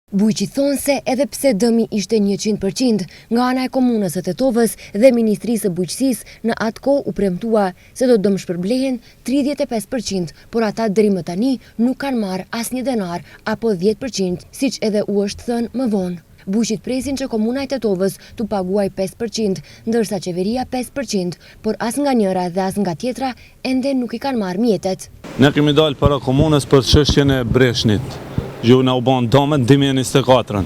Bujqi thonë se edhe pse dëmi ishte 100% nga ana e komunës së Tetovës dhe Ministrisë së Bujqësisë, në atë kohë u premtua se do dëm shpërblehen 35%, por ata deri më tani nuk kanë marrë asnjë denar apo 10%, siç edhe u është thënë më vonë. Bujqit presin që komuna e Tetovës t'u paguaj 5%, ndërsa qeveria 5%, por as nga njëra dhe as nga tjetra ende nuk i kanë marrë mjetet. Ne kemi dalë para komunës për çështjen e Breshnit. Ju na u bën domën 2024.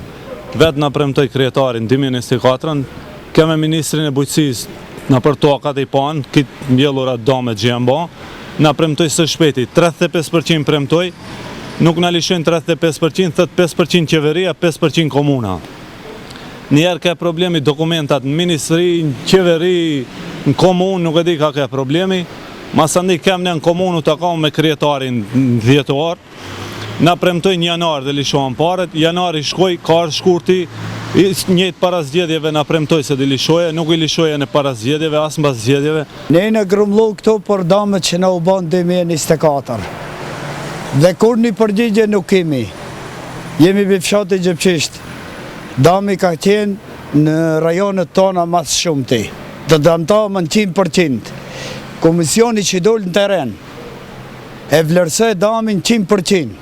Vetë na premtoi kryetarin 2024, kemë ministrin e bujqësisë na për tokat e pan, këtë mbjellura domet gjembo, na premtoi së shpejti 35% premtoi, nuk na lishojnë 35%, thot 5% qeveria, 5% komuna. Njerë ka problemi dokumentat në ministri, në qeveri, në komunë, nuk e di ka problemi. Masandi kemë në komunu të kam me kryetarin në 10 orë, na premtoj një janar dhe lishohen paret, janari shkoj, ka ardhur shkurti, njëjtë para zgjedhjeve na premtoj se dhe lishoje, nuk i lishoje në para zgjedhjeve, as mbas zgjedhjeve. Ne në grumullu këto për damet që na u bën 2024. Dhe kur një përgjigje nuk kemi. Jemi për fshati Gjepqisht. Dami ka qenë në rajonet tona mas shumëti. Të dëmtojmë në 100%. Komisioni që dol në teren e vlerësoi damin 100%.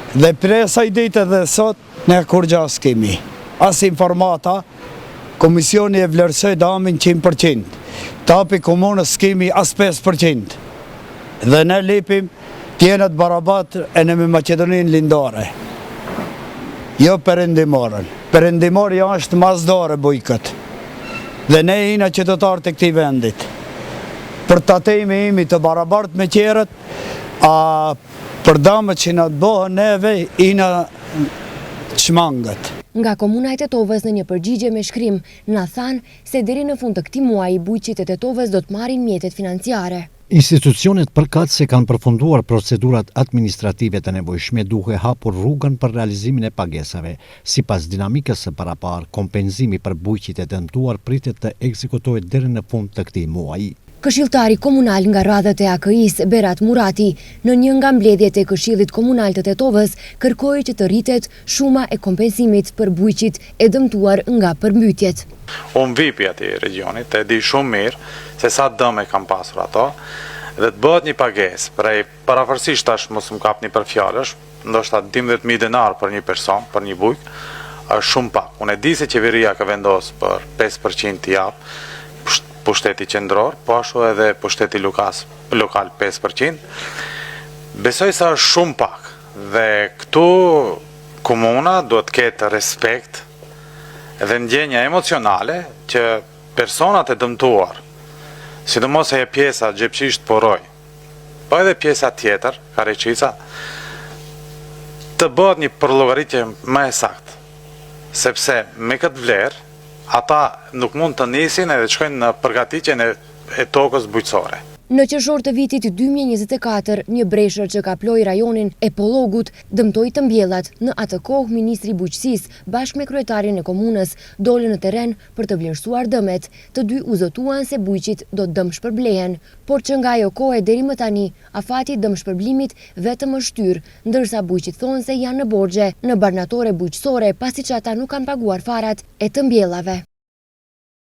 Dhe presa i ditë dhe sot ne kur gjas kemi. As informata, komisioni e vlerësoi damin 100%. Tapi komunës kemi as 5%. Dhe ne lipim tjenët barabat e në me Macedoninë lindore. Jo perëndimorën. Perëndimori është mazdore bujkët. Dhe ne jina qytetarë të këtij vendit. Për të temi imi të barabart me qerët, për damet që në të bëhën neve, i në qmangët. Nga komuna e Tetovës në një përgjigje me shkrim, na thanë se deri në fund të këtij muaji bujqit e Tetovës do të marrin mjetet financiare. Institucionet përkatëse kanë përfunduar procedurat administrative të nevojshme duke hapur rrugën për realizimin e pagesave. Sipas dinamikës së parapar, kompenzimi për bujqit e dëmtuar pritet të ekzekutohet deri në fund të këtij muaji. Këshilltari komunal nga radhët e AKI-s, Berat Murati, në një nga mbledhjet e Këshillit Komunal të Tetovës, kërkoi që të rritet shuma e kompenzimit për bujqit e dëmtuar nga përmbytjet. Unë vipi ati regionit, e di shumë mirë se sa dëme kam pasur ato, dhe të bëhet një pages, prej parafërsisht tash mos më kapni për fjallësh, ndoshta 12.000 denar për një person, për një bujk, është shumë pak. Unë e di se qeveria ka vendosë për 5% të japë, pushteti qendror, po ashtu edhe pushteti lokal 5%. Besoj se është shumë pak dhe këtu komuna duhet të ketë respekt dhe ndjenja emocionale që personat e dëmtuar, sidomos e pjesa Gjepqisht Poroj, po edhe pjesa tjetër, Kareqica, të bëhet një përllogaritje më e saktë, sepse me këtë vlerë ata nuk mund të nisin edhe të shkojnë në përgatitjen e tokës bujqësore. Në qershor të vitit 2024, një breshër që ka ploj rajonin e Pollogut dëmtoi të mbjellat. Në atë kohë, Ministri i Bujqësisë bashkë me kryetarin e komunës dolën në teren për të vlerësuar dëmet. Të dy u zotuan se bujqit do të dëm shpërblehen, por që nga ajo kohë deri më tani, afati dëm shpërblimit vetëm është shtyr, ndërsa bujqit thonë se janë në borxhe në barnatore bujqësore pasi që ata nuk kanë paguar farat e të mbjellave.